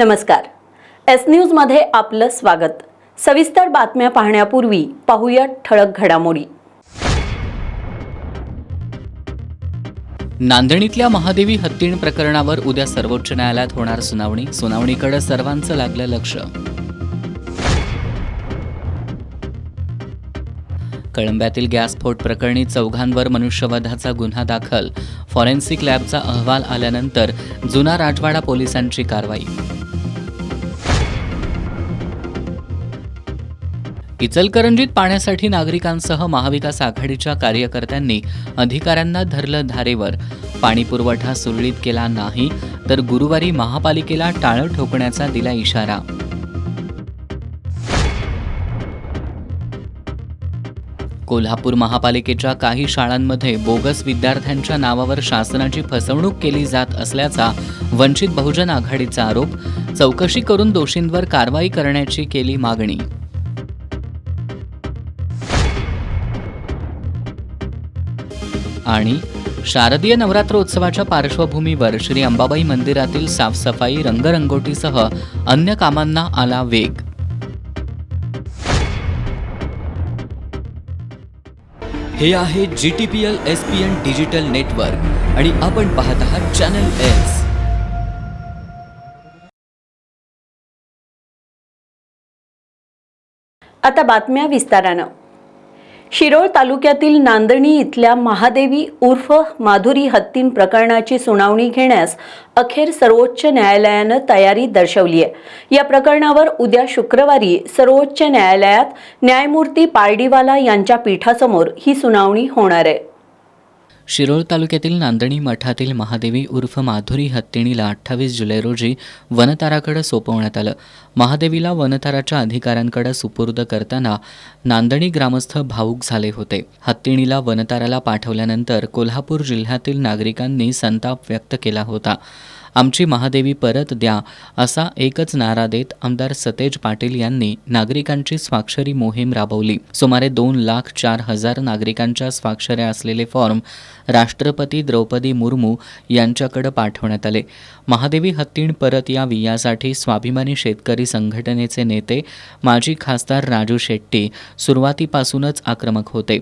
नमस्कार. एस न्यूजमध्ये आपलं स्वागत. सविस्तर बातम्या पाहण्यापूर्वी पाहूया ठळक घडामोडी. नांदणीतल्या महादेवी हत्तीण प्रकरणावर उद्या सर्वोच्च न्यायालयात होणार सुनावणी. सुनावणीकडे सर्वांचं लागलं लक्ष. कळंब्यातील गॅसस्फोट प्रकरणी 4 मनुष्यवधाचा गुन्हा दाखल. फॉरेन्सिक लॅबचा अहवाल आल्यानंतर जुना राजवाडा पोलिसांची कारवाई. इचलकरंजीत पाण्यासाठी नागरिकांसह महाविकास आघाडीच्या कार्यकर्त्यांनी अधिकाऱ्यांना धरलं धारेवर. पाणी पुरवठा सुरळीत केला नाही तर गुरुवारी महापालिकेला टाळं ठोकण्याचा दिला इशारा. कोल्हापूर महापालिकेच्या काही शाळांमध्ये बोगस विद्यार्थ्यांच्या नावावर शासनाची फसवणूक केली जात असल्याचा वंचित बहुजन आघाडीचा आरोप. चौकशी करून दोषींवर कारवाई करण्याची केली मागणी. आणि शारदीय नवरात्रोत्सवाच्या पार्श्वभूमीवर श्री अंबाबाई मंदिरातील साफसफाई, रंगरंगोटीसह अन्य कामांना आला वेग. हे आहे GTPL SPN डिजिटल नेटवर्क आणि आपण पाहत आहात चॅनल एस. आता बातम्या विस्तारानं. शिरोळ तालुक्यातील नांदणी इथल्या महादेवी उर्फ माधुरी हत्तीण प्रकरणाची सुनावणी घेण्यास अखेर सर्वोच्च न्यायालयानं तयारी दर्शवली आहे. या प्रकरणावर उद्या शुक्रवारी सर्वोच्च न्यायालयात न्यायमूर्ती पारडीवाला यांच्या पीठासमोर ही सुनावणी होणार आहे. शिरोळ तालुक्यातील नांदणी मठातील महादेवी उर्फ माधुरी हत्तीणीला 28 जुलै रोजी वनताराकडे सोपवण्यात आलं. महादेवीला वनताराच्या अधिकाऱ्यांकडे सुपूर्द करताना नांदणी ग्रामस्थ भावूक झाले होते. हत्तीणीला वनताराला पाठवल्यानंतर कोल्हापूर जिल्ह्यातील नागरिकांनी संताप व्यक्त केला होता. आमची महादेवी परत द्या असा एकच नारा देत आमदार सतेज पाटील यांनी नागरिकांची स्वाक्षरी मोहीम राबवली. सुमारे 2,04,000 नागरिकांच्या स्वाक्षऱ्या असलेले फॉर्म राष्ट्रपती द्रौपदी मुर्मू यांच्याकडे पाठवण्यात आले. महादेवी हत्तीण परत यावी यासाठी स्वाभिमानी शेतकरी संघटनेचे नेते माजी खासदार राजू शेट्टी सुरुवातीपासूनच आक्रमक होते.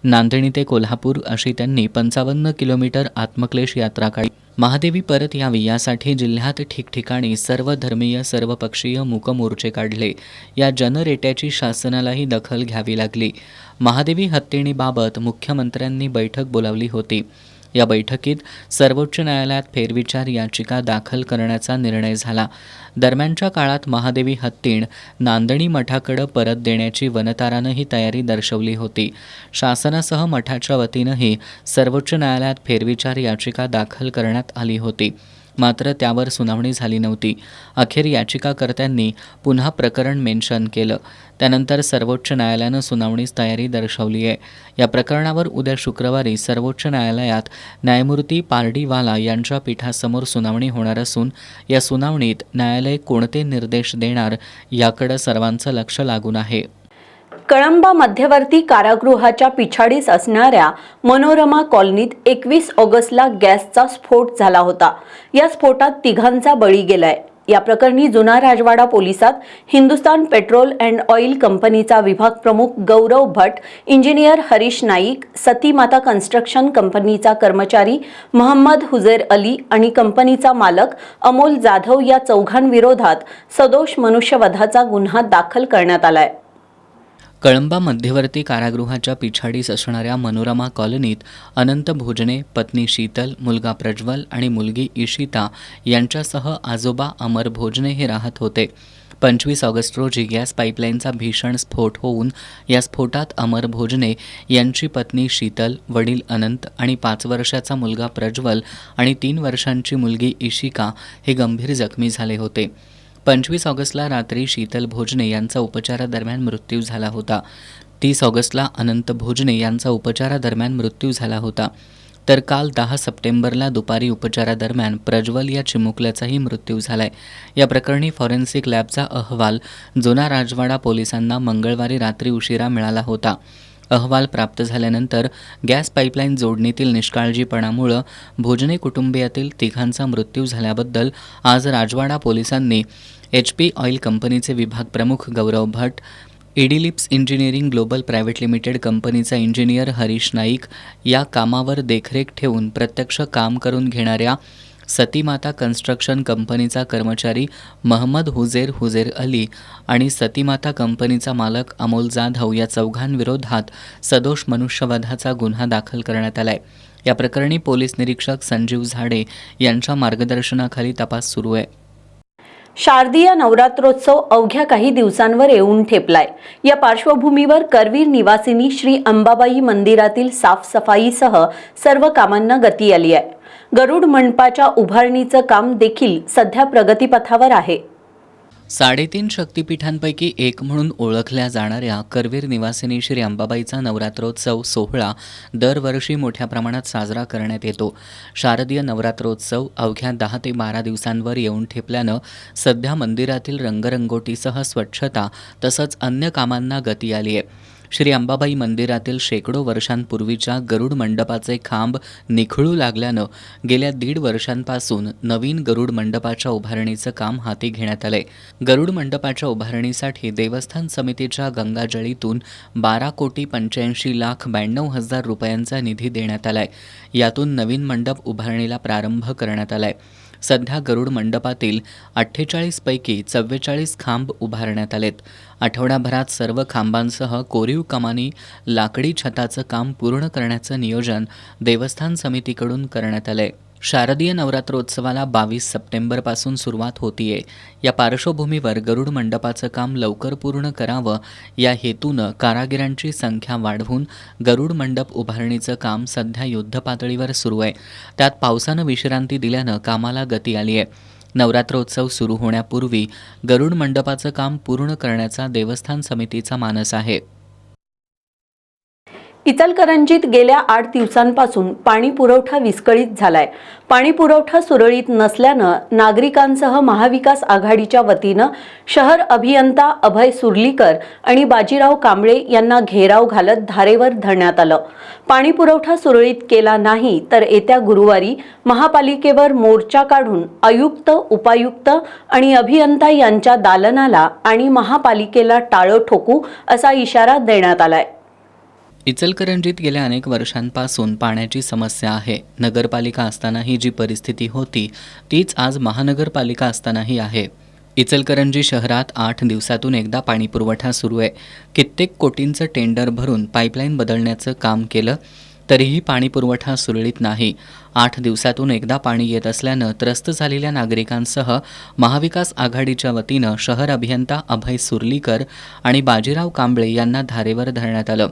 नांदणी ते कोल्हापूर अशी त्यांनी 55 किलोमीटर आत्मक्लेश यात्रा काढली. महादेवी परत यावी यासाठी जिल्ह्यात ठिकठिकाणी सर्व धर्मीय सर्वपक्षीय मूक मोर्चे काढले. या जनरेट्याची शासनालाही दखल घ्यावी लागली. महादेवी हत्तीणीबाबत मुख्यमंत्र्यांनी बैठक बोलावली होती. या बैठकीत सर्वोच्च न्यायालयात फेरविचार याचिका दाखल करण्याचा निर्णय झाला. दरम्यानच्या काळात महादेवी हत्तीण नांदणी मठाकडे परत देण्याची वनतारानंही तयारी दर्शवली होती. शासनासह मठाच्या वतीनंही सर्वोच्च न्यायालयात फेरविचार याचिका दाखल करण्यात आली होती. मात्र त्यावर सुनावणी झाली नव्हती. अखेर याचिकाकर्त्यांनी पुन्हा प्रकरण मेन्शन केलं. त्यानंतर सर्वोच्च न्यायालयानं सुनावणीस तयारी दर्शवली आहे. या प्रकरणावर उद्या शुक्रवारी सर्वोच्च न्यायालयात न्यायमूर्ती पारडीवाला यांच्या पीठासमोर सुनावणी होणार असून या सुनावणीत न्यायालय कोणते निर्देश देणार याकडे सर्वांचं लक्ष लागून आहे. कळंबा मध्यवर्ती कारागृहाच्या पिछाडीस असणाऱ्या मनोरमा कॉलनीत 21 ऑगस्टला गॅसचा स्फोट झाला होता. या स्फोटात 3घांचा बळी गेलाय. या प्रकरणी जुना राजवाडा पोलिसात हिंदुस्तान पेट्रोल अँड ऑइल कंपनीचा विभाग प्रमुख गौरव भट, इंजिनियर हरीश नाईक, सती माता कन्स्ट्रक्शन कंपनीचा कर्मचारी मोहम्मद हुजेर अली आणि कंपनीचा मालक अमोल जाधव या 4घांविरोधात सदोष मनुष्यवधाचा गुन्हा दाखल करण्यात आलाय. कळंबा मध्यवर्ती कारागृहाच्या पिछाडीस असणाऱ्या मनोरमा कॉलनीत अनंत भोजने, पत्नी शीतल, मुलगा प्रज्वल आणि मुलगी इशिता यांच्यासह आजोबा अमर भोजने हे राहत होते. 25 ऑगस्ट रोजी गॅस पाईपलाईनचा भीषण स्फोट होऊन या स्फोटात अमर भोजने यांची पत्नी शीतल, वडील अनंत आणि 5 वर्षाचा मुलगा प्रज्वल आणि 3 वर्षांची मुलगी इशिका हे गंभीर जखमी झाले होते. 25 ऑगस्टला रात्री शीतल भोजने यांचा उपचारादरम्यान मृत्यू झाला होता. 30 ऑगस्टला अनंत भोजने यांचा उपचारादरम्यान मृत्यू झाला होता. तर काल 10 सप्टेंबरला दुपारी उपचारादरम्यान प्रज्वल या चिमुकल्याचाही मृत्यू झालाय. या प्रकरणी फॉरेन्सिक लॅबचा अहवाल जुना राजवाडा पोलिसांना मंगळवारी रात्री उशिरा मिळाला होता. अहवाल प्राप्त झाल्यानंतर गॅस पाईपलाईन जोडणीतील निष्काळजीपणामुळे भोजने कुटुंबियातील तिघांचा मृत्यू झाल्याबद्दल आज राजवाडा पोलिसांनी HP ऑइल कंपनीचे विभाग प्रमुख गौरव भट, इडिलिप्स इंजिनिअरिंग ग्लोबल प्रायव्हेट लिमिटेड कंपनीचा इंजिनियर हरीश नाईक या कामावर देखरेख ठेवून प्रत्यक्ष काम करून घेणाऱ्या सतीमाता कन्स्ट्रक्शन कंपनीचा कर्मचारी महम्मद हुजेर अली आणि सतीमाता कंपनीचा मालक अमोल जाधव या चौघांविरोधात सदोष मनुष्यवधाचा गुन्हा दाखल करण्यात आलाय. या प्रकरणी पोलीस निरीक्षक संजीव झाडे यांच्या मार्गदर्शनाखाली तपास सुरू आहे. शारदीय नवरात्रोत्सव अवघ्या काही दिवसांवर येऊन ठेपलाय. या पार्श्वभूमीवर करवीर निवासिनी श्री अंबाबाई मंदिरातील साफसफाईसह सर्व कामांना गती आली आहे. गरुड मंडपाच्या उभारणीचं काम देखील सध्या प्रगतीपथावर आहे. 3.5 शक्तिपीठांपैकी एक म्हणून ओळखल्या जाणाऱ्या करवीर निवासिनी श्री अंबाबाईचा नवरात्रोत्सव सोहळा दरवर्षी मोठ्या प्रमाणात साजरा करण्यात येतो. शारदीय नवरात्रोत्सव अवघ्या 10 ते 12 दिवसांवर येऊन ठेपल्यानं सध्या मंदिरातील रंगरंगोटीसह स्वच्छता तसंच अन्य कामांना गती आली आहे. श्री अंबाबाई मंदिरातील शेकडो वर्षांपूर्वीच्या गरुड मंडपाचे खांब निखळू लागल्यानं गेल्या 1.5 वर्षांपासून नवीन गरुड मंडपाच्या उभारणीचं काम हाती घेण्यात आलंय. गरुड मंडपाच्या उभारणीसाठी देवस्थान समितीच्या गंगाजळीतून 12,85,92,000 रुपयांचा निधी देण्यात आलाय. यातून नवीन मंडप उभारणीला प्रारंभ करण्यात आलाय. सध्या गरुड मंडपातील 48 पैकी 44 खांब उभारण्यात आलेत. आठवडाभरात सर्व खांबांसह कोरीव कमानी लाकडी छताचं काम पूर्ण करण्याचं नियोजन देवस्थान समितीकडून करण्यात आलंय. शारदीय नवरात्रोत्सवाला 22 सप्टेंबरपासून सुरुवात होतीये. या पार्श्वभूमीवर गरुड मंडपाचं काम लवकर पूर्ण करावं या हेतूनं कारागिरांची संख्या वाढवून गरुड मंडप उभारणीचं काम सध्या युद्धपातळीवर सुरू आहे. त्यात पावसानं विश्रांती दिल्यानं कामाला गती आली आहे. नवरात्रोत्सव सुरू होण्यापूर्वी गरुड मंडपाचं काम पूर्ण करण्याचा देवस्थान समितीचा मानस आहे. इचलकरंजीत गेल्या 8 दिवसांपासून पाणी पुरवठा विस्कळीत झालाय. पाणी पुरवठा सुरळीत नसल्यानं नागरिकांसह महाविकास आघाडीच्या वतीनं शहर अभियंता अभय सुर्लीकर आणि बाजीराव कांबळे यांना घेराव घालत धारेवर धरण्यात आलं. पाणी पुरवठा सुरळीत केला नाही तर येत्या गुरुवारी महापालिकेवर मोर्चा काढून आयुक्त, उपायुक्त आणि अभियंता यांच्या दालनाला आणि महापालिकेला टाळं ठोकू असा इशारा देण्यात आलाय. इचलकरंजीत गेल्या अनेक वर्षांपासून पाण्याची समस्या आहे. नगरपालिका असतानाही जी परिस्थिती होती तीच आज महानगरपालिका असतानाही आहे. इचलकरंजी शहरात 8 दिवसातून एकदा पाणीपुरवठा सुरू आहे. कित्येक कोटींचं टेंडर भरून पाईपलाईन बदलण्याचं काम केलं तरीही पाणीपुरवठा सुरळीत नाही. 8 दिवसातून एकदा पाणी येत असल्यानं त्रस्त झालेल्या नागरिकांसह महाविकास आघाडीच्या वतीनं शहर अभियंता अभय सुर्लीकर आणि बाजीराव कांबळे यांना धारेवर धरण्यात आलं.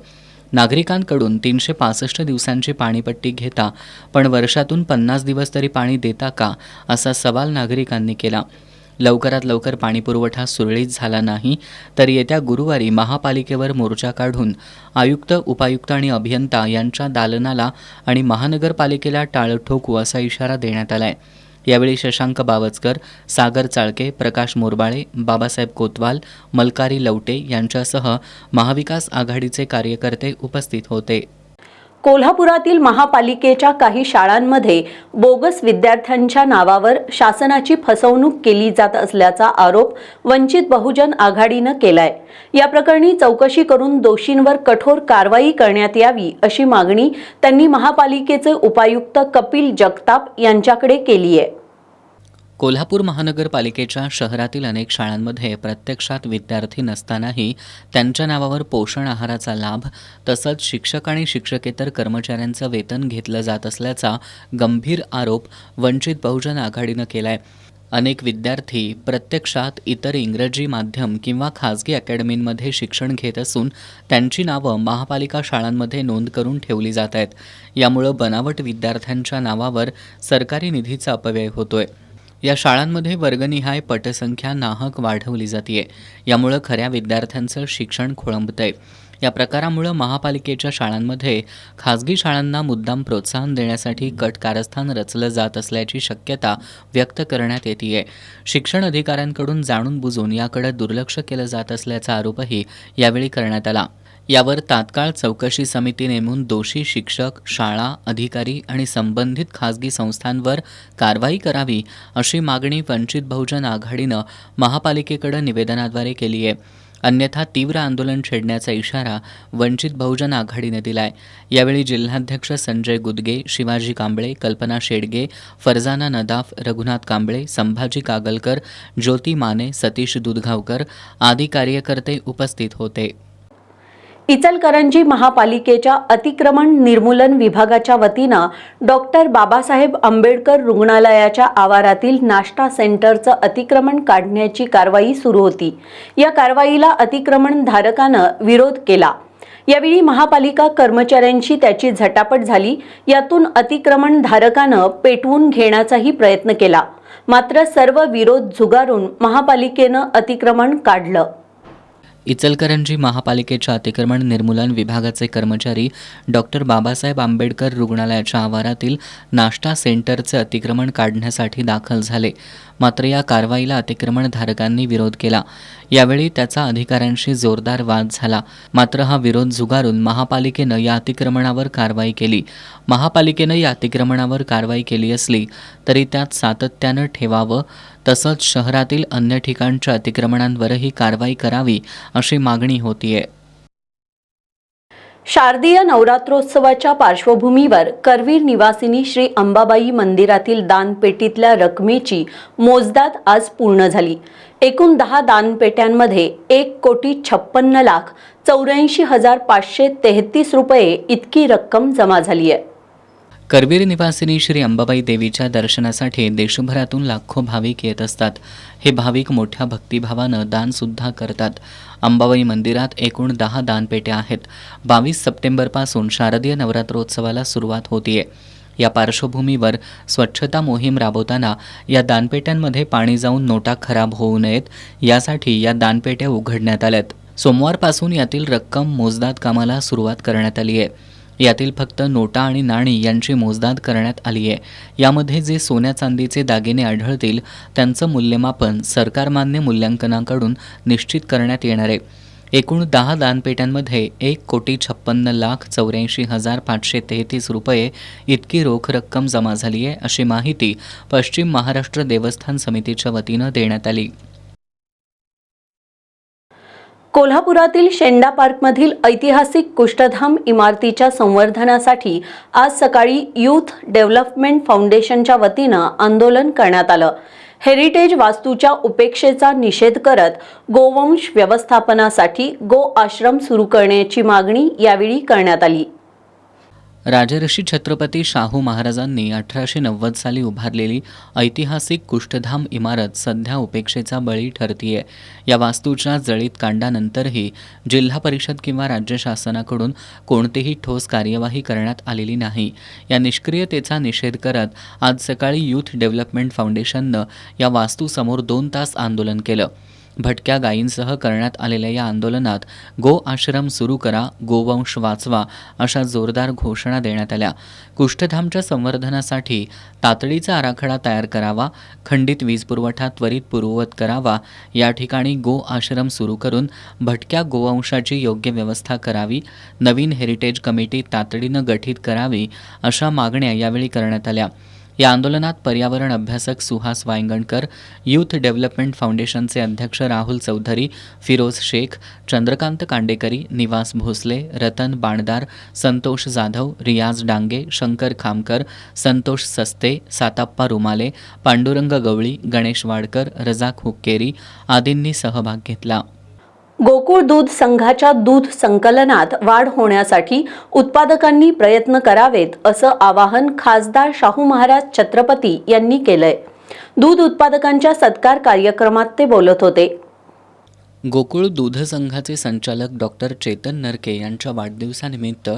नागरिकांकडून 365 दिवसांची पाणीपट्टी घेता पण वर्षातून 50 दिवस तरी पाणी देता का असा सवाल नागरिकांनी केला. लवकरात लवकर पाणीपुरवठा सुरळीत झाला नाही तर येत्या गुरुवारी महापालिकेवर मोर्चा काढून आयुक्त, उपायुक्त आणि अभियंता यांच्या दालनाला आणि महानगरपालिकेला टाळं ठोकू असा इशारा देण्यात आलाय. यावेळी शशांक बावचकर, सागर चाळके, प्रकाश मोरबाळे, बाबासाहेब कोतवाल, मलकारी लवटे यांच्यासह महाविकास आघाडीचे कार्यकर्ते उपस्थित होते. कोल्हापुरातील महापालिकेच्या काही शाळांमध्ये बोगस विद्यार्थ्यांच्या नावावर शासनाची फसवणूक केली जात असल्याचा आरोप वंचित बहुजन आघाडीनं केलाय. या प्रकरणी चौकशी करून दोषींवर कठोर कारवाई करण्यात यावी अशी मागणी त्यांनी महापालिकेचे उपायुक्त कपिल जगताप यांच्याकडे केली आहे. कोल्हापूर महानगरपालिकेच्या शहरातील अनेक शाळांमध्ये प्रत्यक्षात विद्यार्थी नसतानाही त्यांच्या नावावर पोषण आहाराचा लाभ तसंच शिक्षक आणि शिक्षकेतर कर्मचाऱ्यांचं वेतन घेतलं जात असल्याचा गंभीर आरोप वंचित बहुजन आघाडीनं केलाय. अनेक विद्यार्थी प्रत्यक्षात इतर इंग्रजी माध्यम किंवा खाजगी अकॅडमींमध्ये शिक्षण घेत असून त्यांची नावं महापालिका शाळांमध्ये नोंद करून ठेवली जात आहेत. यामुळं बनावट विद्यार्थ्यांच्या नावावर सरकारी निधीचा अपव्यय होतोय. या शाळांमध्ये वर्गनिहाय पटसंख्या नाहक वाढवली जाते. यामुळं खऱ्या विद्यार्थ्यांचं शिक्षण खोळंबतंय. या प्रकारामुळं महापालिकेच्या शाळांमध्ये खाजगी शाळांना मुद्दाम प्रोत्साहन देण्यासाठी कट कारस्थान रचलं जात असल्याची शक्यता व्यक्त करण्यात येते. शिक्षण अधिकाऱ्यांकडून जाणून बुजून याकडे दुर्लक्ष केलं जात असल्याचा आरोपही यावेळी करण्यात आला. यावर तात्काळ चौकशी समिती नेमून दोषी शिक्षक, शाळा, अधिकारी आणि संबंधित खासगी संस्थांवर कारवाई करावी अशी मागणी वंचित बहुजन आघाडीनं महापालिकेकडे निवेदनाद्वारे केली आहे. अन्यथा तीव्र आंदोलन छेडण्याचा इशारा वंचित बहुजन आघाडीने दिलाय. यावेळी जिल्हाध्यक्ष संजय गुदगे, शिवाजी कांबळे, कल्पना शेडगे, फरजाना नदाफ, रघुनाथ कांबळे, संभाजी कागलकर, ज्योती माने, सतीश दुधगावकर आदी कार्यकर्ते उपस्थित होते. इचलकरंजी महापालिकेच्या अतिक्रमण निर्मूलन विभागाच्या वतीनं डॉक्टर बाबासाहेब आंबेडकर रुग्णालयाच्या आवारातील नाश्ता सेंटरचं अतिक्रमण काढण्याची कारवाई सुरू होती. या कारवाईला अतिक्रमणधारकानं विरोध केला. यावेळी महापालिका कर्मचाऱ्यांशी त्याची झटापट झाली. यातून अतिक्रमणधारकानं पेटवून घेण्याचाही प्रयत्न केला. मात्र सर्व विरोध झुगारून महापालिकेनं अतिक्रमण काढलं. इचलकरंजी महापालिकेच्या अतिक्रमण निर्मूलन विभागाचे कर्मचारी डॉक्टर बाबासाहेब आंबेडकर रुग्णालयाच्या आवारातील नाश्ता सेंटरचे अतिक्रमण काढण्यासाठी दाखल झाले. मात्र या कारवाईला अतिक्रमणधारकांनी विरोध केला. यावेळी त्याचा अधिकाऱ्यांशी जोरदार वाद झाला. मात्र हा विरोध झुगारून महापालिकेनं या अतिक्रमणावर कारवाई केली. महापालिकेनं या अतिक्रमणावर कारवाई केली असली तरी त्यात सातत्यानं ठेवावं, तसंच शहरातील अन्य ठिकाणच्या अतिक्रमणांवरही कारवाई करावी अशी मागणी होतीये. शारदीय नवरात्रोत्सवाच्या पार्श्वभूमीवर करवीर निवासिनी श्री अंबाबाई मंदिरातील दानपेटीतल्या रकमेची मोजदाद आज पूर्ण झाली. एकूण 10 दानपेट्यांमध्ये 1,56,84,533 रुपये इतकी रक्कम जमा झाली आहे. करवीर निवासिनी श्री अंबाबाई देवीच्या दर्शनासाठी देशभरातून लाखो भाविक येत असतात. हे भाविक मोठ्या भक्तिभावानं दानसुद्धा करतात. अंबाबाई मंदिरात एकूण 10 दानपेट्या आहेत. 22 सप्टेंबरपासून शारदीय नवरात्रोत्सवाला सुरुवात होतीये. या पार्श्वभूमीवर स्वच्छता मोहीम राबवताना या दानपेट्यांमध्ये पाणी जाऊन नोटा खराब होऊ नयेत यासाठी या दानपेट्या उघडण्यात आल्यात. सोमवारपासून यातील रक्कम मोजदाद कामाला सुरुवात करण्यात आली आहे. यातील फक्त नोटा आणि नाणी यांची मोजदाद करण्यात आली आहे. यामध्ये जे सोन्या चांदीचे दागिने आढळतील त्यांचं मूल्यमापन सरकारमान्य मूल्यांकनाकडून निश्चित करण्यात येणार आहे. एकूण 10 दानपेट्यांमध्ये 1,56,84,533 रुपये इतकी रोख रक्कम जमा झाली आहे अशी माहिती पश्चिम महाराष्ट्र देवस्थान समितीच्या वतीनं देण्यात आली. कोल्हापुरातील शेंडा पार्कमधील ऐतिहासिक कुष्ठधाम इमारतीच्या संवर्धनासाठी आज सकाळी यूथ डेव्हलपमेंट फाउंडेशनच्या वतीनं आंदोलन करण्यात आलं. हेरिटेज वास्तूच्या उपेक्षेचा निषेध करत गोवंश व्यवस्थापनासाठी गो आश्रम सुरू करण्याची मागणी यावेळी करण्यात आली. राजर्षी छत्रपती शाहू महाराजांनी 1890 साली उभारलेली ऐतिहासिक कुष्ठधाम इमारत सध्या उपेक्षेचा बळी ठरतीये. या वास्तूच्या जळीत कांडानंतरही जिल्हा परिषद किंवा राज्य शासनाकडून कोणतीही ठोस कार्यवाही करण्यात आलेली नाही. या निष्क्रियतेचा निषेध करत आज सकाळी यूथ डेव्हलपमेंट फाउंडेशननं या वास्तूसमोर 2 तास आंदोलन केलं. भटक्या गायींसह करण्यात आलेल्या या आंदोलनात गो आश्रम सुरू करा, गोवंश वाचवा अशा जोरदार घोषणा देण्यात आल्या. कुष्ठधामच्या संवर्धनासाठी तातडीचा आराखडा तयार करावा, खंडित वीज पुरवठा त्वरित पूर्ववत करावा, या ठिकाणी गो आश्रम सुरू करून भटक्या गोवंशाची योग्य व्यवस्था करावी, नवीन हेरिटेज कमिटी तातडीनं गठीत करावी अशा मागण्या यावेळी करण्यात आल्या. या आंदोलनात पर्यावरण अभ्यासक सुहास वायंगणकर, यूथ डेव्हलपमेंट फाउंडेशनचे अध्यक्ष राहुल चौधरी, फिरोज शेख, चंद्रकांत कांडेकरी, निवास भोसले, रतन बाणदार, संतोष जाधव, रियाज डांगे, शंकर खामकर, संतोष सस्ते, साताप्पा रुमाले, पांडुरंग गवळी, गणेश वाडकर, रजाक हुक्केरी आदींनी सहभाग घेतला. गोकुळ दूध संघाच्या दूध संकलनात वाढ होण्यासाठी उत्पादकांनी प्रयत्न करावेत असं आवाहन खासदार शाहू महाराज छत्रपती यांनी केलंय. दूध उत्पादकांच्या सत्कार कार्यक्रमात ते बोलत होते. गोकुळ दूध संघाचे संचालक डॉक्टर चेतन नरके यांच्या वाढदिवसानिमित्त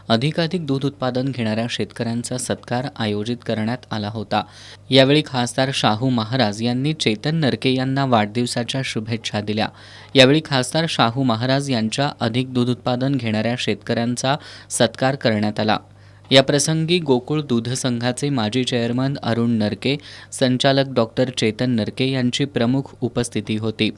अधिकाधिक दूध उत्पादन घेणाऱ्या शेतकऱ्यांचा सत्कार आयोजित करण्यात आला होता. यावेळी खासदार शाहू महाराज यांनी चेतन नरके यांना वाढदिवसाच्या शुभेच्छा दिल्या. यावेळी खासदार शाहू महाराज यांच्या अधिक दूध उत्पादन घेणाऱ्या शेतकऱ्यांचा सत्कार करण्यात आला. या प्रसंगी गोकुळ दूध संघाचे माजी चेअरमन अरुण नरके, संचालक डॉक्टर चेतन नरके यांची प्रमुख उपस्थिती होती.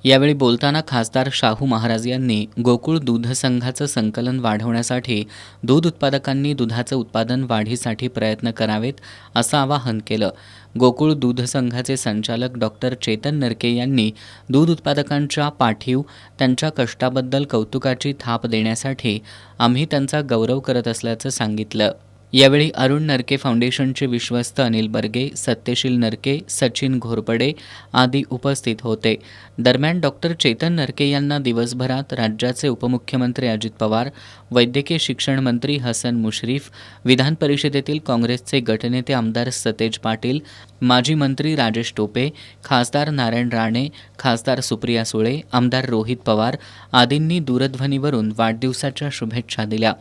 यावेळी बोलताना खासदार शाहू महाराज यांनी गोकुळ दूध संघाचं संकलन वाढवण्यासाठी दूध उत्पादकांनी दुधाचं उत्पादन वाढीसाठी प्रयत्न करावेत असं आवाहन केलं. गोकुळ दूध संघाचे संचालक डॉक्टर चेतन नरके यांनी दूध उत्पादकांच्या पाठीव त्यांच्या कष्टाबद्दल कौतुकाची थाप देण्यासाठी आम्ही त्यांचा गौरव करत असल्याचं सांगितलं. यावेळी अरुण नरके फाउंडेशनचे विश्वस्त अनिल बर्गे, सत्यशील नरके, सचिन घोरपडे आदी उपस्थित होते. दरम्यान डॉक्टर चेतन नरके यांना दिवसभरात राज्याचे उपमुख्यमंत्री अजित पवार, वैद्यकीय शिक्षण मंत्री हसन मुश्रीफ, विधान परिषदेतील काँग्रेसचे गटनेते आमदार सतेज पाटील, माजी मंत्री राजेश टोपे, खासदार नारायण राणे, खासदार सुप्रिया सुळे, आमदार रोहित पवार आदींनी दूरध्वनीवरून वाढदिवसाच्या शुभेच्छा दिल्या.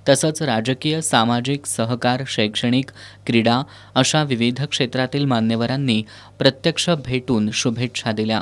तसंच राजकीय, सामाजिक, सहकार, शैक्षणिक, क्रीडा अशा विविध क्षेत्रातील मान्यवरांनी प्रत्यक्ष भेटून शुभेच्छा दिल्या.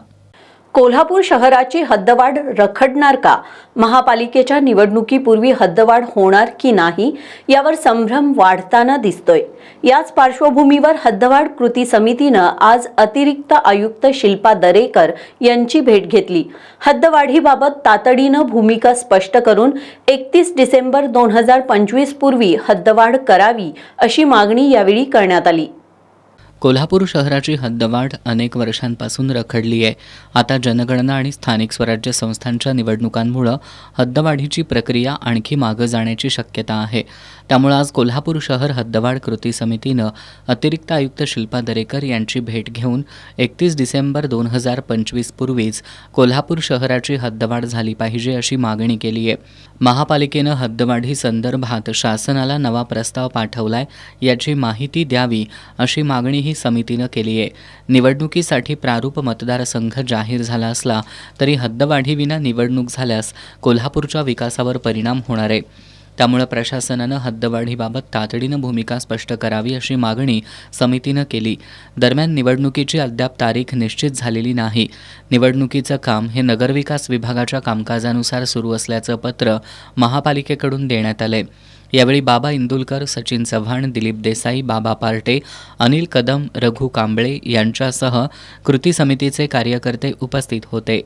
कोल्हापूर शहराची हद्दवाढ रखडणार का? महापालिकेच्या निवडणुकीपूर्वी हद्दवाढ होणार की नाही यावर संभ्रम वाढताना दिसतोय. याच पार्श्वभूमीवर हद्दवाढ कृती समितीनं आज अतिरिक्त आयुक्त शिल्पा दरेकर यांची भेट घेतली. हद्दवाढीबाबत तातडीनं भूमिका स्पष्ट करून 31 डिसेंबर 2025 पूर्वी हद्दवाढ करावी अशी मागणी यावेळी करण्यात आली. कोल्हापूर शहराची हद्दवाढ अनेक वर्षांपासून रखडली आहे. आता जनगणना आणि स्थानिक स्वराज्य संस्थांच्या निवडणुकांमुळे हद्दवाढीची प्रक्रिया आणखी मागं जाण्याची शक्यता आहे. त्यामुळे आज कोल्हापूर शहर हद्दवाढ कृती समितीनं अतिरिक्त आयुक्त शिल्पा दरेकर यांची भेट घेऊन 31 डिसेंबर 2025 पूर्वीच कोल्हापूर शहराची हद्दवाढ झाली पाहिजे अशी मागणी केली आहे. महापालिकेनं हद्दवाढी संदर्भात शासनाला नवा प्रस्ताव पाठवलाय, याची माहिती द्यावी अशी मागणी समितीनं केली आहे. निवडणुकीसाठी प्रारूप मतदारसंघ जाहीर झाला असला तरी हद्दवाढीविना निवडणूक झाल्यास कोल्हापूरच्या विकासावर परिणाम होणार आहे. त्यामुळे प्रशासनानं हद्दवाढीबाबत तातडीनं भूमिका स्पष्ट करावी अशी मागणी समितीनं केली. दरम्यान निवडणुकीची अद्याप तारीख निश्चित झालेली नाही. निवडणुकीचं काम हे नगरविकास विभागाच्या कामकाजानुसार सुरू असल्याचं पत्र महापालिकेकडून देण्यात आलंय. यावेळी बाबा इंदुलकर, सचिन चव्हाण, दिलीप देसाई, बाबा पार्टे, अनिल कदम, रघु कांबळे यांच्यासह कृती समितीचे कार्यकर्ते उपस्थित होते.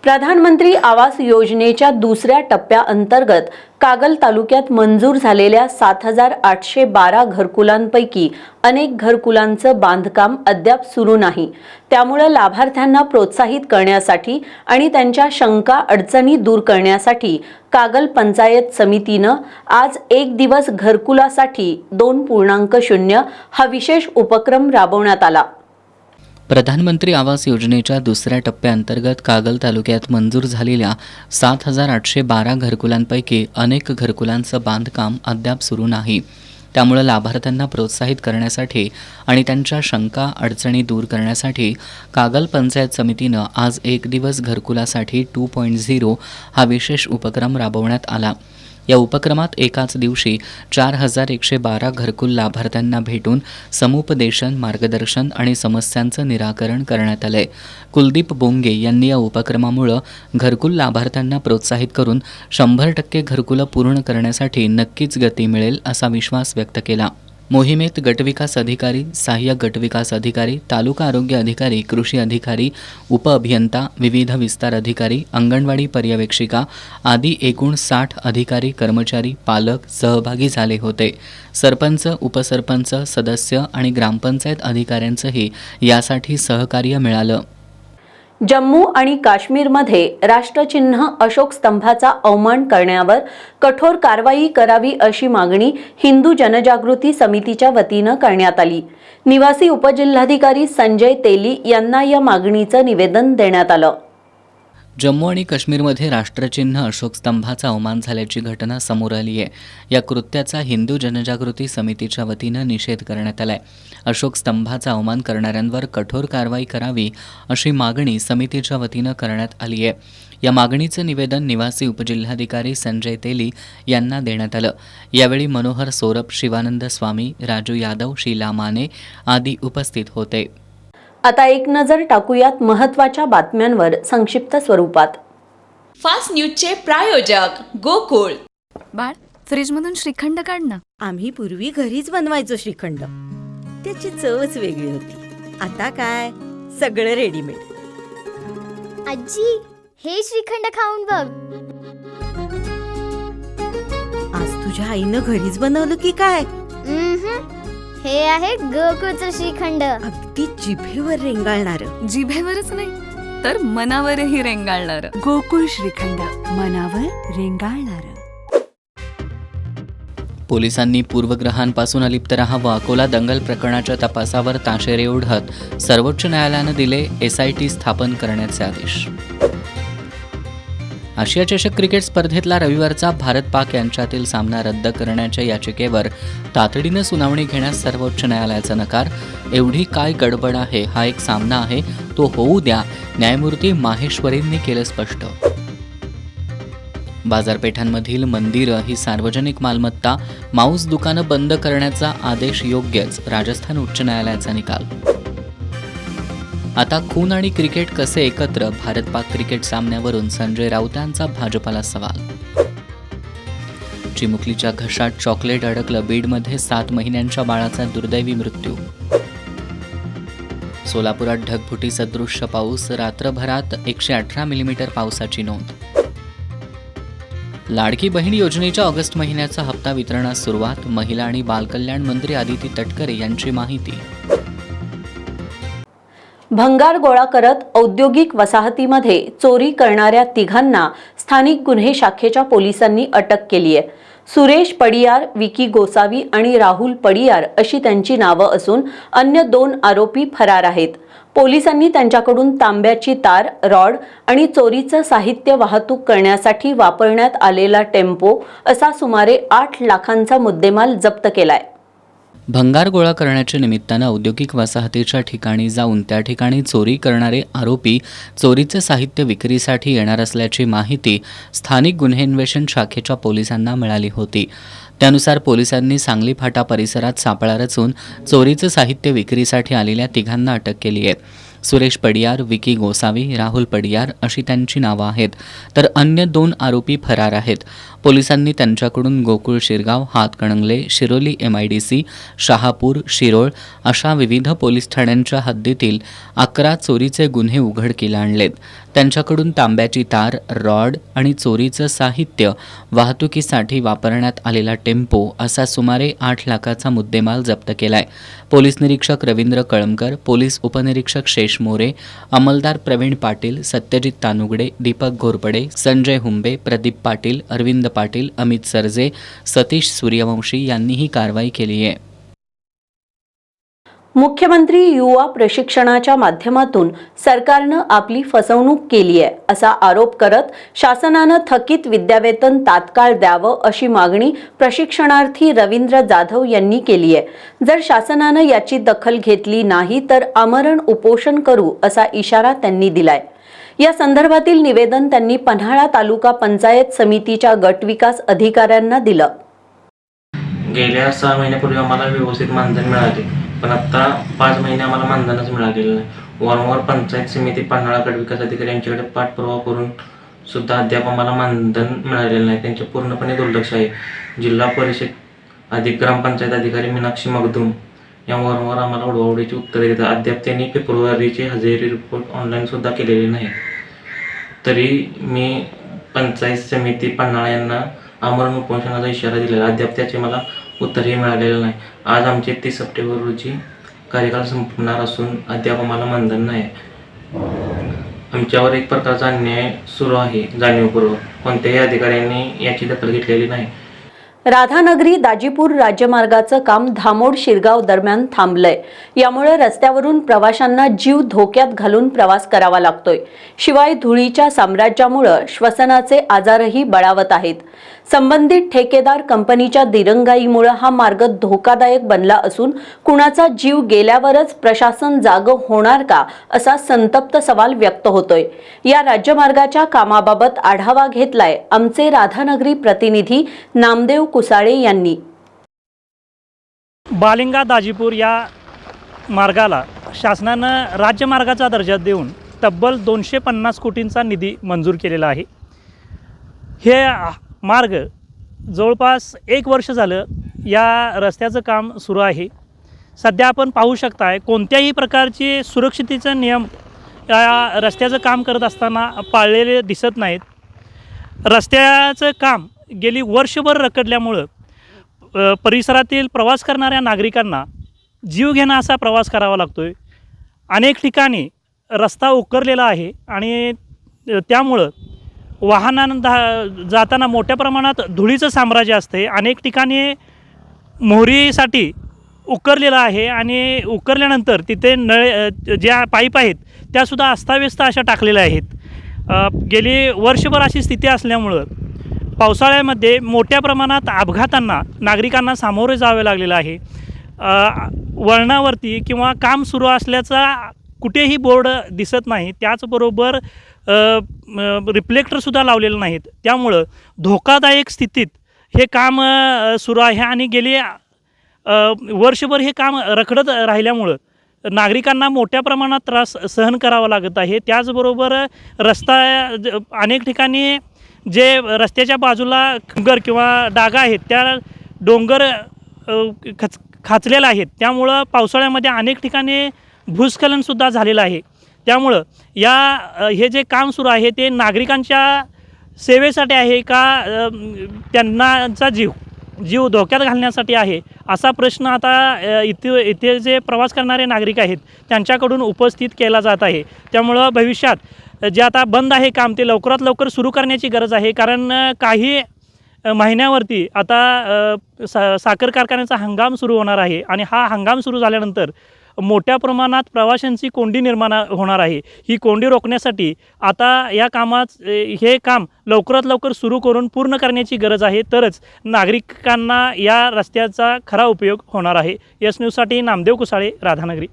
प्रधानमंत्री आवास योजनेच्या दुसऱ्या टप्प्याअंतर्गत कागल तालुक्यात मंजूर झालेल्या 7,812 घरकुलांपैकी अनेक घरकुलांचं बांधकाम अद्याप सुरू नाही. त्यामुळे लाभार्थ्यांना प्रोत्साहित करण्यासाठी आणि त्यांच्या शंका अडचणी दूर करण्यासाठी कागल पंचायत समितीनं आज एक दिवस घरकुलासाठी 2.0 हा विशेष उपक्रम राबवण्यात आला. प्रधानमंत्री आवास योजनेच्या दुसऱ्या टप्प्याअंतर्गत कागल तालुक्यात मंजूर झालेल्या 7,812 घरकुलांपैकी अनेक घरकुलांचं बांधकाम अद्याप सुरू नाही. त्यामुळे लाभार्थ्यांना प्रोत्साहित करण्यासाठी आणि त्यांच्या शंका अडचणी दूर करण्यासाठी कागल पंचायत समितीनं आज एक दिवस घरकुलासाठी 2.0 हा विशेष उपक्रम राबवण्यात आला. या उपक्रमात एकाच दिवशी 4,112 घरकुल लाभार्थ्यांना भेटून समुपदेशन, मार्गदर्शन आणि समस्यांचं निराकरण करण्यात आलंय. कुलदीप बोंगे यांनी या उपक्रमामुळे घरकुल लाभार्थ्यांना प्रोत्साहित करून 100% घरकुलं पूर्ण करण्यासाठी नक्कीच गती मिळेल असा विश्वास व्यक्त केला. मोहिमेत गटविकास अधिकारी, सहाय्यक गटविकास अधिकारी, तालुका आरोग्य अधिकारी, कृषी अधिकारी, उपअभियंता, विविध विस्तार अधिकारी, अंगणवाडी पर्यवेक्षिका आदी एकूण 60 अधिकारी, कर्मचारी, पालक सहभागी झाले होते. सरपंच, उपसरपंच, सदस्य आणि ग्रामपंचायत अधिकाऱ्यांचंही यासाठी सहकार्य मिळालं. जम्मू आणि काश्मीरमध्ये राष्ट्रचिन्ह अशोक स्तंभाचा अवमान करण्यावर कठोर कारवाई करावी अशी मागणी हिंदू जनजागृती समितीच्या वतीनं करण्यात आली. निवासी उपजिल्हाधिकारी संजय तेली यांना या मागणीचं निवेदन देण्यात आलं. जम्मू आणि काश्मीरमध्ये राष्ट्रचिन्ह अशोक स्तंभाचा अवमान झाल्याची घटना समोर आली आहे. या कृत्याचा हिंदू जनजागृती समितीच्या वतीनं निषेध करण्यात आलाय. अशोक स्तंभाचा अवमान करणाऱ्यांवर कठोर कारवाई करावी अशी मागणी समितीच्या वतीनं करण्यात आली आहे. या मागणीचं निवेदन निवासी उपजिल्हाधिकारी संजय तेली यांना देण्यात आलं. यावेळी मनोहर सोरप, शिवानंद स्वामी, राजू यादव, शीला माने आदी उपस्थित होते. आता एक नजर टाकूयात महत्त्वाच्या बातम्यांवर संक्षिप्त स्वरूपात. फास्ट न्यूजचे प्रायोजक गोकुळ. बाळ, फ्रीजमधून श्रीखंड काढ ना. आम्ही पूर्वी घरीच बनवायचो श्रीखंड. त्याची चवच वेगळी होती. आता काय, सगळं रेडीमेड. आजी, हे श्रीखंड खाऊन बघ. आज तुझ्या आईनं घरीच बनवलं की काय? हे आहे गोकुळचं श्रीखंड. अगदी जिभेवर रेंगाळणार. जिभेवरच नाही तर मनावरही रेंगाळणार. गोकुळ श्रीखंड, मनावर रेंगाळणार. पोलिसांनी पूर्वग्रहांपासून अलिप्त राहावं, अकोला दंगल प्रकरणाच्या तपासावर ताशेरे ओढत सर्वोच्च न्यायालयानं दिले SIT स्थापन करण्याचे आदेश. आशिया चषक क्रिकेट स्पर्धेतला रविवारचा भारत-पाक यांच्यातील सामना रद्द करण्याच्या याचिकेवर तातडीनं सुनावणी घेण्यास सर्वोच्च न्यायालयाचा नकार. एवढी काय गडबड आहे? हा एक सामना आहे, तो होऊ द्या, न्यायमूर्ती माहेश्वरींनी केलं स्पष्ट. बाजारपेठांमधील मंदिरं ही सार्वजनिक मालमत्ता, मांस दुकानं बंद करण्याचा आदेश योग्यच, राजस्थान उच्च न्यायालयाचा निकाल. आता खून आणि क्रिकेट कसे एकत्र? भारत-पाक क्रिकेट सामन्यावरून संजय राऊत यांचा भाजपाला सवाल. चिमुकलीच्या घशात चॉकलेट अडकलं, बीडमध्ये 7 महिन्यांच्या बाळाचा दुर्दैवी मृत्यू. सोलापुरात ढगफुटी सदृश्य पाऊस, रात्रभरात 118 मिलीमीटर पावसाची नोंद. लाडकी बहीण योजनेच्या ऑगस्ट महिन्याचा हप्ता वितरणास सुरुवात, महिला आणि बालकल्याण मंत्री आदिती तटकरे यांची माहिती. भंगार गोळा करत औद्योगिक वसाहतीमध्ये चोरी करणाऱ्या तिघांना स्थानिक गुन्हे शाखेच्या पोलिसांनी अटक केली आहे. सुरेश पडियार, विकी गोसावी आणि राहुल पडियार अशी त्यांची नावं असून अन्य 2 आरोपी फरार आहेत. पोलिसांनी त्यांच्याकडून तांब्याची तार, रॉड आणि चोरीचं साहित्य वाहतूक करण्यासाठी वापरण्यात आलेला टेम्पो असा सुमारे 8 लाखांचा मुद्देमाल जप्त केलाय. भंगार गोळा करण्याच्या निमित्तानं औद्योगिक वसाहतीच्या ठिकाणी जाऊन त्या ठिकाणी चोरी करणारे आरोपी चोरीचं साहित्य विक्रीसाठी येणार असल्याची माहिती स्थानिक गुन्हे अन्वेषण शाखेच्या पोलिसांना मिळाली होती. त्यानुसार पोलिसांनी सांगली फाटा परिसरात सापळा रचून चोरीचं साहित्य विक्रीसाठी आलेल्या तिघांना अटक केली आहे. सुरेश पडियार, विकी गोसावी, राहुल पडियार अशी त्यांची नावं आहेत, तर अन्य 2 आरोपी फरार आहेत. पोलिसांनी त्यांच्याकडून गोकुळ शिरगाव, हातकणंगले, शिरोली MIDC, शहापूर, शिरोळ अशा विविध पोलीस ठाण्यांच्या हद्दीतील 11 चोरीचे गुन्हे उघडकीला आणलेत. त्यांच्याकडून तांब्याची तार, रॉड आणि चोरीचं साहित्य वाहतुकीसाठी वापरण्यात आलेला टेम्पो असा सुमारे 8 लाखाचा मुद्देमाल जप्त केलाय. पोलीस निरीक्षक रवींद्र कळमकर, पोलीस उपनिरीक्षक शेष मोरे, अंमलदार प्रवीण पाटील, सत्यजित तानुगडे, दीपक घोरपडे, संजय हुंबे, प्रदीप पाटील, अरविंद पाटील, अमित सरजे, सतीश सूर्यवंशी यांनी ही कारवाई केली आहे. मुख्यमंत्री युवा प्रशिक्षणाच्या माध्यमातून सरकारनं आपली फसवणूक केली आहे असा आरोप करत शासनानं थकीत विद्यावेतन तात्काळ द्यावं अशी मागणी प्रशिक्षणार्थी रवींद्र जाधव यांनी केली आहे. जर शासनानं याची दखल घेतली नाही तर आमरण उपोषण करू असा इशारा त्यांनी दिलाय. या संदर्भातील निवेदन त्यांनी पन्हाळा तालुका पंचायत समितीच्या गटविकास अधिकाऱ्यांना दिलं. गेल्या 6 महिन्यापूर्वी आम्हाला व्यवस्थित मानधन मिळाले, पण आता 5 महिने आम्हाला मानधनच मिळालेलं नाही. वारंवार पंचायत समिती, पन्हाळा गटविकास अधिकारी यांच्याकडे पाठपुरावा करून सुद्धा अद्याप आम्हाला मानधन मिळालेलं नाही. त्यांचे पूर्णपणे दुर्लक्ष आहे. जिल्हा परिषद ग्रामपंचायत अधिकारी मीनाक्षी मगदूम या वारंवार आम्हाला उडवाउडीची उत्तरे देतात. अद्याप त्यांनी फेब्रुवारीचे हजेरी रिपोर्ट ऑनलाईन सुद्धा केलेले नाही. तरी मी पंचायत समिती पन्हाळा यांना आमरण उपोषणाचा इशारा दिलेला, अद्याप त्याचे मला उत्तरही मिळालेलं नाही. आज आमचे 30 सप्टेंबर रोजी कार्यकाल संपणार असून अद्याप आम्हाला मानधन नाही. आमच्यावर एक प्रकारचा अन्याय सुरू आहे जाणीवपूर्वक. कोणत्याही अधिकाऱ्यांनी याची दखल घेतलेली नाही. राधानगरी दाजीपूर राज्यमार्गाचं काम धामोड शिरगाव दरम्यान थांबलंय. यामुळे रस्त्यावरून प्रवाशांना जीव धोक्यात घालून प्रवास करावा लागतोय. शिवाय धुळीच्या साम्राज्यामुळे श्वसनाचे आजारही बळावत आहेत. संबंधित ठेकेदार कंपनीच्या दिरंगाईमुळे हा मार्ग धोकादायक बनला असून कुणाचा जीव गेल्यावरच प्रशासन जागं होणार का असा संतप्त सवाल व्यक्त होतोय. या राज्यमार्गाच्या कामाबाबत आढावा घेतलाय आमचे राधानगरी प्रतिनिधी नामदेव कुसाळे यांनी. बालिंगा दाजीपूर या मार्गाला शासनानं राज्यमार्गाचा दर्जा देऊन तब्बल 250 कोटींचा निधी मंजूर केलेला आहे. हे मार्ग जवळपास 1 वर्ष झालं या रस्त्याचं काम सुरू आहे. सध्या आपण पाहू शकताय कोणत्याही प्रकारचे सुरक्षितेचे नियम या रस्त्याचं काम करत असताना पाळलेले दिसत नाहीत. रस्त्याचं काम गेली वर्षभर रखडल्यामुळं परिसरातील प्रवास करणाऱ्या नागरिकांना जीवघेणा असा प्रवास करावा लागतो आहे. अनेक ठिकाणी रस्ता उकरलेला आहे आणि त्यामुळं जाताना मोठ्या प्रमाणात धुळीचं साम्राज्य असते. अनेक ठिकाणी मोहरीसाठी उकरलेलं आहे आणि उकरल्यानंतर तिथे ज्या पाईप आहेत त्यासुद्धा अस्ताव्यस्त अशा टाकलेल्या आहेत. गेली वर्षभर अशी स्थिती असल्यामुळं पावसाळ्यामध्ये मोठ्या प्रमाणात अपघातांना नागरिकांना सामोरे जावे लागलेलं आहे. वळणावरती किंवा काम सुरू असल्याचा कुठेही बोर्ड दिसत नाही. त्याचबरोबर रिफ्लेक्टरसुद्धा लावलेलं नाहीत. त्यामुळं धोकादायक स्थितीत हे काम सुरू आहे आणि गेली वर्षभर हे काम रखडत राहिल्यामुळं नागरिकांना मोठ्या प्रमाणात त्रास सहन करावा लागत आहे. त्याचबरोबर रस्ता अनेक ठिकाणी जे रस्त्याच्या बाजूला डोंगर किंवा डागा आहेत त्या डोंगर खाचलेला आहेत. त्यामुळं पावसाळ्यामध्ये अनेक ठिकाणी भूस्खलनसुद्धा झालेलं आहे. त्यामुळं हे जे काम सुरू आहे ते नागरिकांच्या सेवेसाठी आहे का त्यांचा जीव धोक्यात घालण्यासाठी आहे असा प्रश्न आता इथे जे प्रवास करणारे नागरिक आहेत त्यांच्याकडून उपस्थित केला जात आहे. त्यामुळं भविष्यात जे आता बंद आहे काम ते लवकरात लवकर सुरू करण्याची गरज आहे. कारण काही महिन्यावरती आता साखर कारखान्याचा हंगाम सुरू होणार आहे आणि हा हंगाम सुरू झाल्यानंतर मोठ्या प्रमाणात प्रवाशांची कोंडी निर्माण होणार आहे. ही कोंडी रोखण्यासाठी आता हे काम लवकरात लवकर सुरू करून पूर्ण करण्याची गरज आहे. तरच नागरिकांना या रस्त्याचा खरा उपयोग होणार आहे. एस न्यूजसाठी नामदेव कुसाळे, राधानगरी.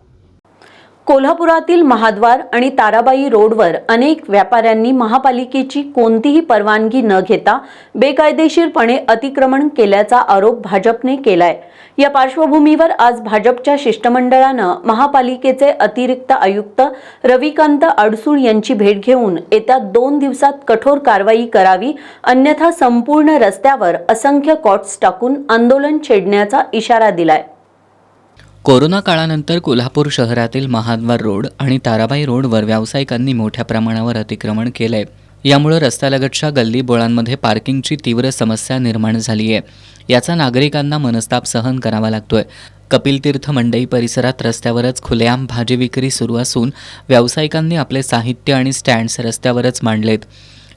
कोल्हापुरातील महाद्वार आणि ताराबाई रोडवर अनेक व्यापाऱ्यांनी महापालिकेची कोणतीही परवानगी न घेता बेकायदेशीरपणे अतिक्रमण केल्याचा आरोप भाजपने केलाय. या पार्श्वभूमीवर आज भाजपच्या शिष्टमंडळानं महापालिकेचे अतिरिक्त आयुक्त रविकांत अडसूळ यांची भेट घेऊन येत्या 2 दिवसात कठोर कारवाई करावी, अन्यथा संपूर्ण रस्त्यावर असंख्य कॉट्स टाकून आंदोलन छेडण्याचा इशारा दिलाय. कोरोना काळानंतर कोल्हापूर शहरातील महाद्वार रोड आणि ताराबाई रोडवर व्यावसायिकांनी मोठ्या प्रमाणावर अतिक्रमण केलंय. यामुळे रस्त्यालगतच्या गल्लीबोळांमध्ये पार्किंगची तीव्र समस्या निर्माण झाली आहे. याचा नागरिकांना मनस्ताप सहन करावा लागतोय. कपिलतीर्थ मंडई परिसरात रस्त्यावरच खुलेआम भाजी विक्री सुरू असून व्यावसायिकांनी आपले साहित्य आणि स्टँड्स रस्त्यावरच मांडलेत.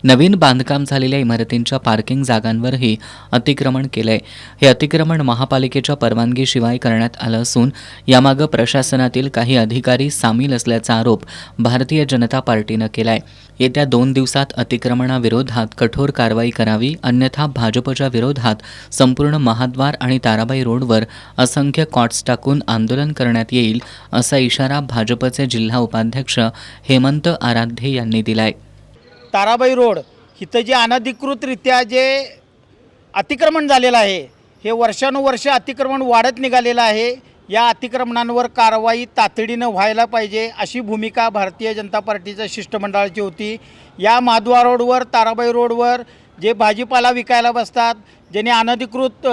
नवीन बांधकाम झालेल्या इमारतींच्या पार्किंग जागांवरही अतिक्रमण केलंय. हे अतिक्रमण महापालिकेच्या परवानगीशिवाय करण्यात आलं असून यामागं प्रशासनातील काही अधिकारी सामील असल्याचा आरोप भारतीय जनता पार्टीनं केलाय. येत्या 2 दिवसात अतिक्रमणाविरोधात कठोर कारवाई करावी, अन्यथा भाजपच्या विरोधात संपूर्ण महाद्वार आणि ताराबाई रोडवर असंख्य कॉट्स टाकून आंदोलन करण्यात येईल, असा इशारा भाजपचे जिल्हा उपाध्यक्ष हेमंत आराध्ये यांनी दिलाय. ताराबाई रोड इथं जे अनधिकृतरित्या जे अतिक्रमण झालेलं आहे हे वर्षानुवर्ष अतिक्रमण वाढत निघालेलं आहे. या अतिक्रमणांवर कारवाई तातडीनं व्हायला पाहिजे अशी भूमिका भारतीय जनता पार्टीच्या शिष्टमंडळाची होती. या महाद्वार रोडवर ताराबाई रोडवर जे भाजीपाला विकायला बसतात, ज्यांनी अनधिकृत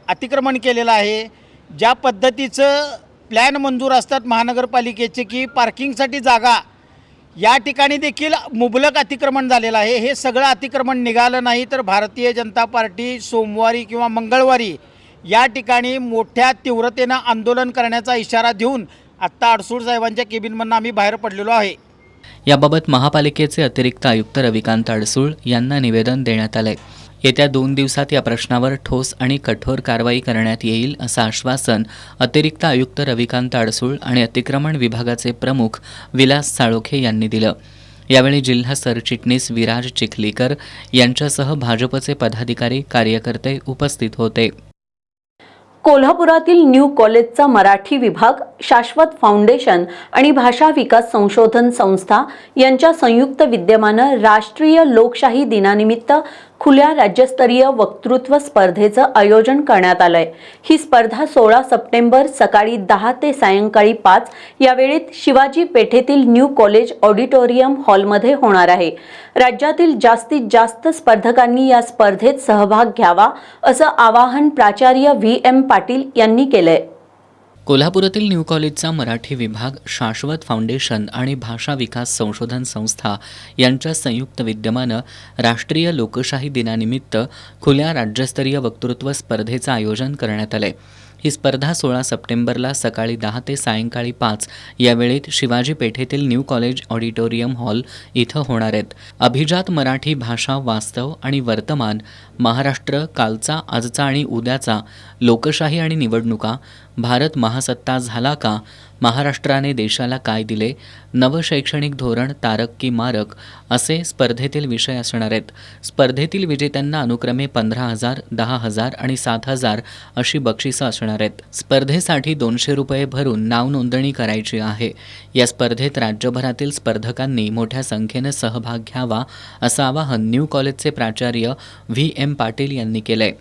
अतिक्रमण केलेलं आहे, ज्या पद्धतीचं प्लॅन मंजूर असतात महानगरपालिकेचे की पार्किंगसाठी जागा, या ठिकाणी देखील मुबलक अतिक्रमण झालेलं आहे. हे सगळं अतिक्रमण निघालं नाही तर भारतीय जनता पार्टी सोमवारी किंवा मंगळवारी या ठिकाणी मोठ्या तीव्रतेनं आंदोलन करण्याचा इशारा देऊन आत्ता अडसूळ साहेबांच्या केबिनमधून आम्ही बाहेर पडलेलो आहे. याबाबत महापालिकेचे अतिरिक्त आयुक्त रविकांत अडसूळ यांना निवेदन देण्यात आलंय. येत्या 2 दिवसात या प्रश्नावर ठोस आणि कठोर कारवाई करण्यात येईल, असं आश्वासन अतिरिक्त आयुक्त रविकांत अडसूळ आणि अतिक्रमण विभागाचे प्रमुख विलास साळोखे यांनी दिलं. यावेळी जिल्हा सरचिटणीस विराज चिखलीकर यांच्यासह भाजपचे पदाधिकारी कार्यकर्ते उपस्थित होते. कोल्हापुरातील न्यू कॉलेजचा मराठी विभाग, शाश्वत फाउंडेशन आणि भाषा विकास संशोधन संस्था यांच्या संयुक्त विद्यमानं राष्ट्रीय लोकशाही दिनानिमित्त खुल्या राज्यस्तरीय वक्तृत्व स्पर्धेचं आयोजन करण्यात आलंय. ही स्पर्धा 16 सप्टेंबर सकाळी 10 ते सायंकाळी 5 या वेळेत शिवाजी पेठेतील न्यू कॉलेज ऑडिटोरियम हॉलमध्ये होणार आहे. राज्यातील जास्तीत जास्त स्पर्धकांनी या स्पर्धेत सहभाग घ्यावा असं आवाहन प्राचार्य VM पाटील यांनी केलंय. कोल्हापुरातील न्यू कॉलेजचा मराठी विभाग शाश्वत फाउंडेशन आणि भाषा विकास संशोधन संस्था यांच्या संयुक्त विद्यमानं राष्ट्रीय लोकशाही दिनानिमित्त खुल्या राज्यस्तरीय वक्तृत्व स्पर्धेचं आयोजन करण्यात आलंय. ही स्पर्धा 16 सप्टेंबरला सकाळी 10 ते सायंकाळी 5 या वेळेत शिवाजी पेठेतील न्यू कॉलेज ऑडिटोरियम हॉल इथं होणार आहेत. अभिजात मराठी भाषा वास्तव आणि वर्तमान, महाराष्ट्र कालचा आजचा आणि उद्याचा, लोकशाही आणि निवडणुका, भारत महासत्ता झाला का, महाराष्ट्राने देशाला काय दिले, नवशैक्षणिक धोरण तारक की मारक असे स्पर्धेतील विषय असणार आहेत. स्पर्धेतील विजेत्यांना अनुक्रमे 15,000, 10,000 आणि 7,000 अशी बक्षिसं असणार आहेत. स्पर्धेसाठी 200 रुपये भरून नाव नोंदणी करायची आहे. या स्पर्धेत राज्यभरातील स्पर्धकांनी मोठ्या संख्येनं सहभाग घ्यावा असं आवाहन न्यू कॉलेजचे प्राचार्य V.M. पाटील यांनी केलंय.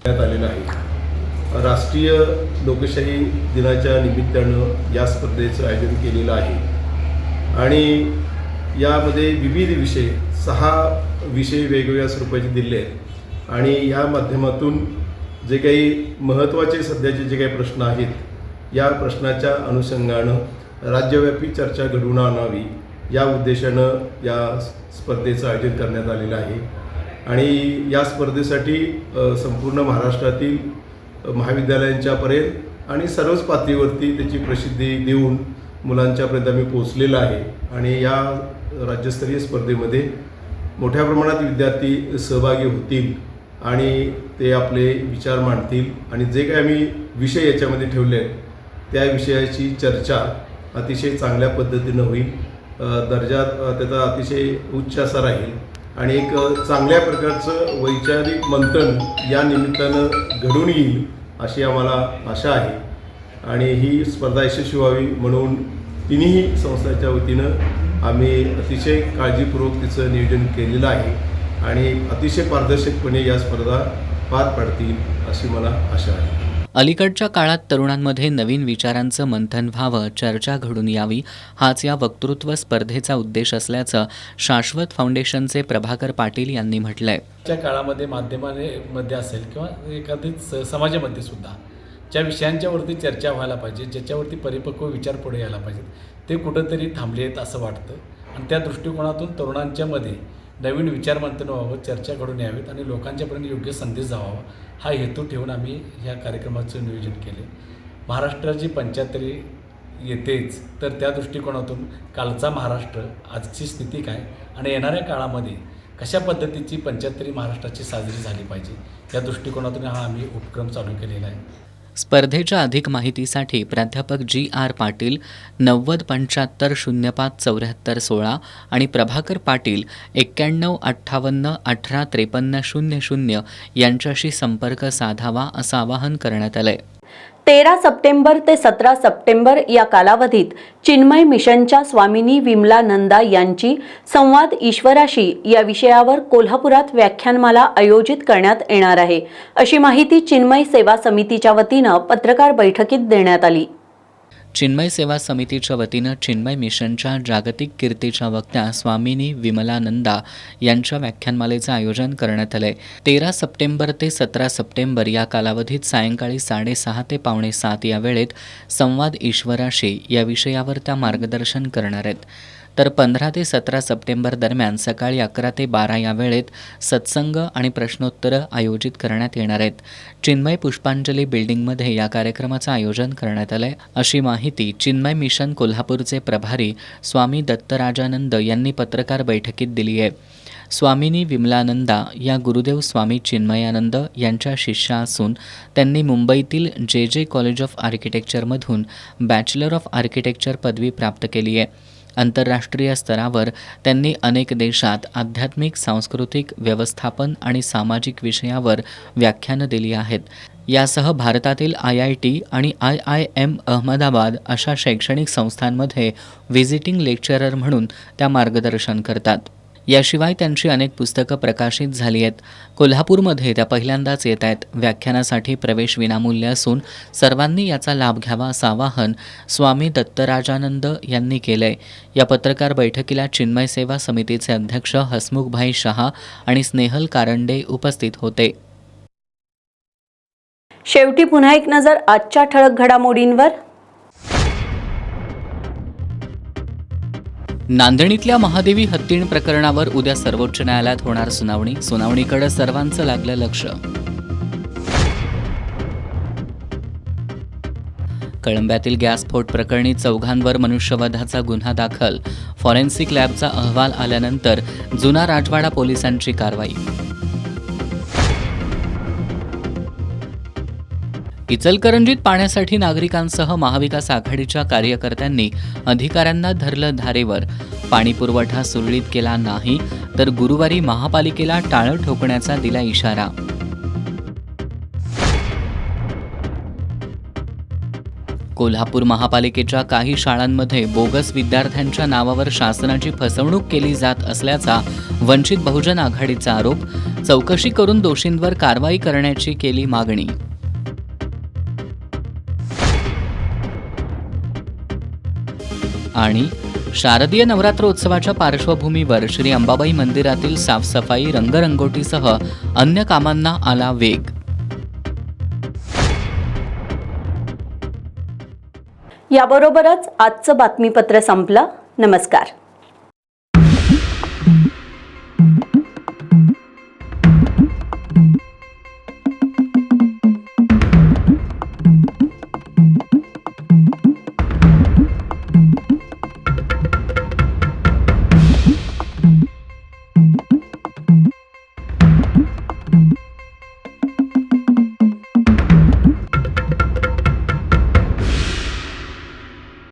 राष्ट्रीय लोकशाही दिनाच्या निमित्तानं या स्पर्धेचं आयोजन केलेलं आहे आणि यामध्ये विविध विषय 6 विषय वेगवेगळ्या स्वरूपाचे दिले आहेत आणि या माध्यमातून जे काही महत्त्वाचे सध्याचे जे काही प्रश्न आहेत या प्रश्नाच्या अनुषंगानं राज्यव्यापी चर्चा घडवून आणावी या उद्देशानं या स्पर्धेचं आयोजन करण्यात आलेलं आहे. आणि या स्पर्धेसाठी संपूर्ण महाराष्ट्रातील महाविद्यालयांच्यापर्यंत आणि सर्वच पातळीवरती त्याची प्रसिद्धी देऊन मुलांच्यापर्यंत आम्ही पोचलेलं आहे आणि या राज्यस्तरीय स्पर्धेमध्ये मोठ्या प्रमाणात विद्यार्थी सहभागी होतील आणि ते आपले विचार मांडतील आणि जे काही आम्ही विषय याच्यामध्ये ठेवले आहेत त्या विषयाची चर्चा अतिशय चांगल्या पद्धतीनं होईल. दर्जा त्याचा अतिशय उच्च असा राहील आणि एक चांगल्या प्रकारचं वैचारिक मंथन या निमित्तानं घडून येईल अशी आम्हाला आशा आहे आणि ही स्पर्धा यशस्वी व्हावी म्हणून तिन्ही संस्थांच्या वतीनं आम्ही अतिशय काळजीपूर्वक तिचं नियोजन केलेलं आहे आणि अतिशय पारदर्शकपणे या स्पर्धा पार पाडतील अशी मला आशा आहे. अलीकडच्या काळात तरुणांमध्ये नवीन विचारांचं मंथन व्हावं, चर्चा घडून यावी हाच या वक्तृत्व स्पर्धेचा उद्देश असल्याचं शाश्वत फाउंडेशनचे प्रभाकर पाटील यांनी म्हटलंय. च्या काळामध्ये माध्यमांमध्ये असेल किंवा एखादी समाजामध्ये सुद्धा ज्या विषयांच्यावरती चर्चा व्हायला पाहिजे, ज्याच्यावरती परिपक्व विचार पुढे यायला पाहिजेत, ते कुठंतरी थांबले आहेत असं वाटतं आणि त्या दृष्टिकोनातून तरुणांच्यामध्ये नवीन विचार मंथन व्हावं, चर्चा घडून यावीत आणि लोकांच्यापर्यंत योग्य संदेश जावा हा हेतू ठेवून आम्ही ह्या कार्यक्रमाचं नियोजन केले. महाराष्ट्राची 75 येतेच तर त्या दृष्टिकोनातून कालचा महाराष्ट्र, आजची स्थिती काय आणि येणाऱ्या काळामध्ये कशा पद्धतीची 75 महाराष्ट्राची साजरी झाली पाहिजे या दृष्टिकोनातून हा आम्ही उपक्रम चालू केलेला आहे. स्पर्धेच्या अधिक माहितीसाठी प्राध्यापक G.R. पाटील 90 75 05 74 16 आणि प्रभाकर पाटील 91 58 18 53 00 यांच्याशी संपर्क साधावा असं आवाहन करण्यात आलंय. 13 सप्टेंबर ते 17 सप्टेंबर या कालावधीत चिन्मय मिशनच्या स्वामिनी विमलानंदा यांची संवाद ईश्वराशी या विषयावर कोल्हापुरात व्याख्यानमाला आयोजित करण्यात येणार आहे अशी माहिती चिन्मय सेवा समितीच्या वतीनं पत्रकार बैठकीत देण्यात आली. चिन्मय सेवा समितीच्या वतीनं चिन्मय मिशनच्या जागतिक कीर्तीच्या वक्त्या स्वामिनी विमलानंदा यांच्या व्याख्यानमालेचं आयोजन करण्यात आलंय. 13 सप्टेंबर ते 17 सप्टेंबर या कालावधीत सायंकाळी 6:30 ते 6:45 या वेळेत संवाद ईश्वराशी या विषयावर त्या मार्गदर्शन करणार आहेत. तर 15 ते 17 सप्टेंबर दरम्यान सकाळी 11 ते 12 या वेळेत सत्संग आणि प्रश्नोत्तरं आयोजित करण्यात येणार आहेत. चिन्मय पुष्पांजली बिल्डिंगमध्ये या कार्यक्रमाचं आयोजन करण्यात आलंय अशी माहिती चिन्मय मिशन कोल्हापूरचे प्रभारी स्वामी दत्तराजानंद यांनी पत्रकार बैठकीत दिली आहे. स्वामिनी विमलानंदा या गुरुदेव स्वामी चिन्मयानंद यांच्या शिष्या असून त्यांनी मुंबईतील JJ कॉलेज ऑफ आर्किटेक्चरमधून बॅचलर ऑफ आर्किटेक्चर पदवी प्राप्त केली आहे. आंतरराष्ट्रीय स्तरावर त्यांनी अनेक देशात आध्यात्मिक, सांस्कृतिक, व्यवस्थापन आणि सामाजिक विषयावर व्याख्यानं दिली आहेत. यासह भारतातील IIT आणि IIM अहमदाबाद अशा शैक्षणिक संस्थांमध्ये व्हिजिटिंग लेक्चरर म्हणून त्या मार्गदर्शन करतात. याशिवाय त्यांची अनेक पुस्तकं प्रकाशित झाली आहेत. कोल्हापूरमध्ये त्या पहिल्यांदाच येत आहेत. व्याख्यानासाठी प्रवेश विनामूल्य असून सर्वांनी याचा लाभ घ्यावा असं आवाहन स्वामी दत्तराजानंद यांनी केलंय. या पत्रकार बैठकीला चिन्मय सेवा समितीचे अध्यक्ष हसमुखभाई शहा आणि स्नेहल कारंडे उपस्थित होते. शेवटी पुन्हा एक नजर आजच्या ठळक घडामोडींवर. नांदणीतल्या महादेवी हत्तीण प्रकरणावर उद्या सर्वोच्च न्यायालयात होणार सुनावणीकडे सर्वांचं लागलं लक्ष. कळंब्यातील गॅसस्फोट प्रकरणी 4 मनुष्यवधाचा गुन्हा दाखल. फॉरेन्सिक लॅबचा अहवाल आल्यानंतर जुना राजवाडा पोलिसांची कारवाई. इचलकरंजीत पाण्यासाठी नागरिकांसह महाविकास आघाडीच्या कार्यकर्त्यांनी अधिकाऱ्यांना धरलं धारेवर. पाणी पुरवठा सुरळीत केला नाही तर गुरुवारी महापालिकेला टाळं ठोकण्याचा दिला इशारा. कोल्हापूर महापालिकेच्या काही शाळांमध्ये बोगस विद्यार्थ्यांच्या नावावर शासनाची फसवणूक केली जात असल्याचा वंचित बहुजन आघाडीचा आरोप. चौकशी करून दोषींवर कारवाई करण्याची केली मागणी. आणि शारदीय नवरात्रोत्सवाच्या पार्श्वभूमीवर श्री अंबाबाई मंदिरातील साफसफाई, रंगरंगोटीसह अन्य कामांना आला वेग. याबरोबरच आजचं बातमीपत्र संपलं. नमस्कार.